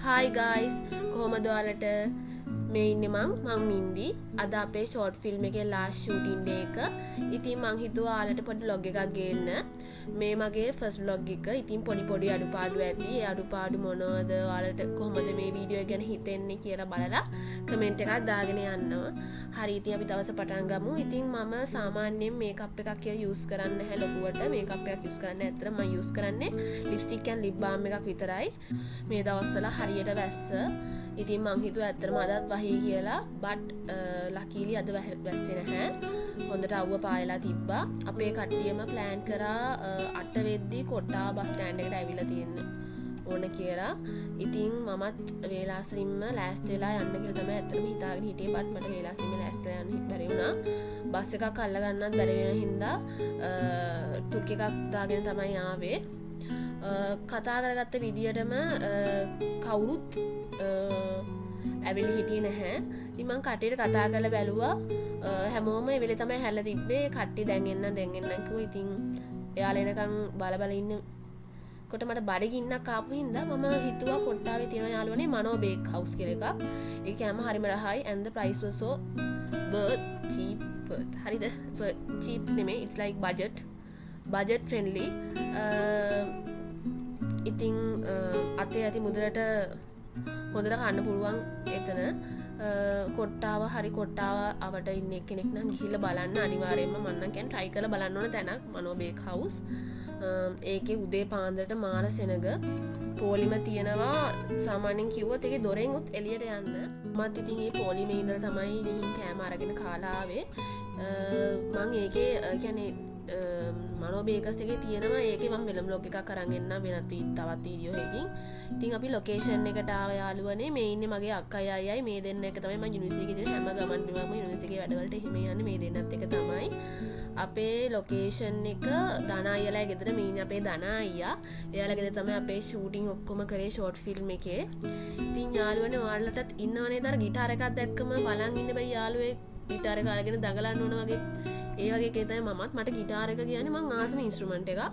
Hi guys, කොහොමද ඔයාලට මේ ඉන්නේ මං මින්දි. අද අපේ ෂෝට් ෆිල්ම් එකේ ලාස්ට් ෂූටින් ඩේ එක. ඉතින් මං හිතුවා ඔයාලට පොඩි vlog එකක් ගේන්න. මේ මගේ ෆස්ට් vlog එක. ඉතින් පොඩි අඩුපාඩු ඇති. ඒ අඩුපාඩු මොනවද ඔයාලට කොහොමද මේ වීඩියෝ එක ගැන හිතෙන්නේ කියලා බලලා කමෙන්ට් එකක් දාගෙන යන්නවා. හරි ඉතින් අපි දවස පටන් ගමු. ඉතින් මම සාමාන්‍යයෙන් මේකප් එකක් කියලා යූස් කරන්නේ නැහැ ලොකුවට. මේකප් එකක් යූස් කරන්නේ ඇත්තට මම යූස් කරන්නේ ලිප්ස්ටික් and lip balm එකක් විතරයි. මේ දවස්වල හරියට වැස්ස. ඉතින් මං හිතුවා ඇත්තටම අදත් වහී කියලා. බට් ලකීලි අද වැස්සේ නැහැ. හොඳට අවුව පායලා තිබ්බා. අපේ කට්ටියම ප්ලෑන් කරා 8 වෙද්දි කොට්ටා බස් ස්ටෑන්ඩ් එකට ඇවිල්ලා තියෙන්නේ ඕන කියලා. ඉතින් මමත් වේලාසරින්ම ලෑස්ති වෙලා යන්න කියලා තමයි ඇත්තටම හිතාගෙන හිටියේ. බට් මට වේලාසරින්ම ලෑස්ති වෙලා යන්න බැරි වුණා. බස් එකක් අල්ල ගන්නත් බැරි වෙන හින්දා ටුක් එකක් දාගෙන තමයි ආවේ. කතා කරගත්ත විදියටම කවුරුත් ඇවිල්ලා හිටියේ නැහැ. ඉතින් මං කට්ටියට කතා කරලා බැලුවා. හැමෝම ඒ වෙලේ තමයි හැල්ලා තිබ්බේ. කට්ටිය දැන් එන්න කිව්වා. ඉතින් එයාලා එනකන් බල ඉන්න කොට මට බඩගින්නක් ආපු හින්දා මම හිතුවා කොට්ටාවේ තියෙන යාළුවනේ මනෝ බේක් හවුස් කියලා එකක්. ඒක හැම හරිම රහයි and the price was so cheap. හරිද? cheap නෙමෙයි. it's like budget friendly. ඉතින් අතේ ඇති මුදලට හොඳට කන්න පුළුවන් එතන. කොට්ටාව අවට ඉන්න කෙනෙක් නම් ගිහිල්ලා බලන්න අනිවාර්යයෙන්ම මම නම් කියන්නේ try කරලා බලන්න ඕන තැනක් මනෝ බේක් හවුස්. ඒකේ උදේ පාන්දරට මාර සෙනග පොලිම තියෙනවා. සාමාන්‍යයෙන් කිව්වොත් ඒකේ දොරෙන් උත් එළියට යන්න. මත් ඉතින් මේ පොලිමේ ඉඳලා තමයි ගිහින් කෑම අරගෙන කාලා ආවේ. මම ඒකේ කියන්නේ මනෝ බේකර්ස් එකේ තියෙනවා. ඒකේ මම වෙනම vlog එකක් අරන් එන්නම් වෙනත් තවත් වීඩියෝ එකකින්. ඉතින් අපි ලොකේෂන් එකට ආව යාළුවනේ. මේ ඉන්නේ මගේ අක්කයි අයියයි. මේ දෙන්න එක තමයි මම යුනිවර්සිටි එකේ හැම ගමන් බිමම යුනිවර්සිටි එකේ වැඩවලට එහෙම යන්නේ මේ දෙන්නත් එක තමයි. අපේ ලොකේෂන් එක දනා අයියාලා ගෙදර මේ ඉන්නේ අපේ දනා අයියා. එයාලා ගෙදර තමයි අපේ ෂූටින් ඔක්කොම කරේ ෂෝට් ෆිල්ම් එකේ. ඉතින් යාළුවනේ ඔයාලටත් ඉන්නව නේද අර ගිටාර එකක් දැක්කම බලන් ඉන්න බෑ යාළුවෙක් ගිටාර එක අරගෙන දඟලන්න ඕන වගේ. ඒ වගේ එකේ තමයි මමත්. මට ගිටාර එක කියන්නේ මං ආසම ඉන්ස්ට්‍රුමන්ට් එකක්.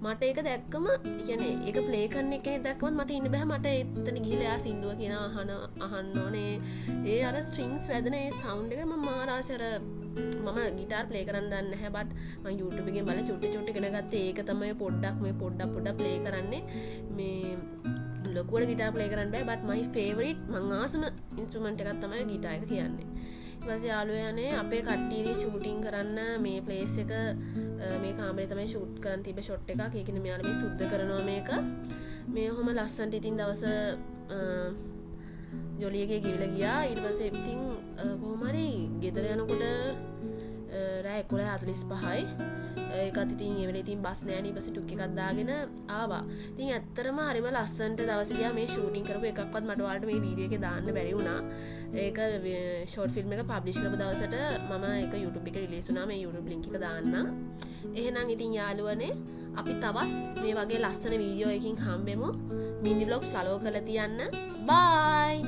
මට ඒක දැක්කම කියන්නේ ඒක ප්ලේ කරන එකේ දැක්කම මට ඉන්න බෑ. මට එතන ගිහලා ආ සින්දුව කියන අහන්න ඕනේ. ඒ අර ස්ට්‍රින්ග්ස් වැදෙන ඒ සවුන්ඩ් එක මම මාර ආසර මම ගිටාර් ප්ලේ කරන්න දන්නේ නැහැ. බට් මම YouTube එකෙන් බලලා චුට්ටි ඉගෙන ගත්තේ. ඒක තමයි පොඩ්ඩක් ප්ලේ කරන්නේ. මේ ලොකුවට ගිටාර් ප්ලේ කරන්න බෑ. බට් මයි ෆේවරිට් මං ආසම ඉන්ස්ට්‍රුමන්ට් එකක් තමයි ගිටාර් එක කියන්නේ. ඊපස්සේ යාළුවනේ අපේ කට්ටියදී ෂූටින් කරන්න මේ ප්ලේස් එක මේ කාමරේ තමයි ෂූට් කරන් තිබ්බ ෂොට් එකක්. ඒකිනේ මෙයාලා මේ සුද්ධ කරනවා මේක. මේ ඔහොම ලස්සනට ඉතින් දවස ජොලි එකේ ගිවිලා ගියා. ඊට පස්සේ ඉතින් කොහොම හරි ගෙදර යනකොට රෑ 11:45යි. ඒකත් ඉතින් ඒ වෙලේ ඉතින් බස් නෑනේ. ඊපස්සේ ටුක් එකක් දාගෙන ආවා. ඉතින් ඇත්තටම හරිම ලස්සනට දවස් ගියා. මේ ෂූටින් කරපු එකක්වත් මට ඔයාලට මේ වීඩියෝ එකේ දාන්න බැරි වුණා. ඒක ෂෝට් ෆිල්ම් එක පබ්ලිෂ් කරපු දවසට මම ඒක YouTube එකේ රිලීස් වුණා. මේ YouTube link එක දාන්නම්. එහෙනම් ඉතින් යාළුවනේ අපි තවත් මේ වගේ ලස්සන වීඩියෝ එකකින් හම්බෙමු. මිනි vlogs follow කරලා තියන්න. Bye.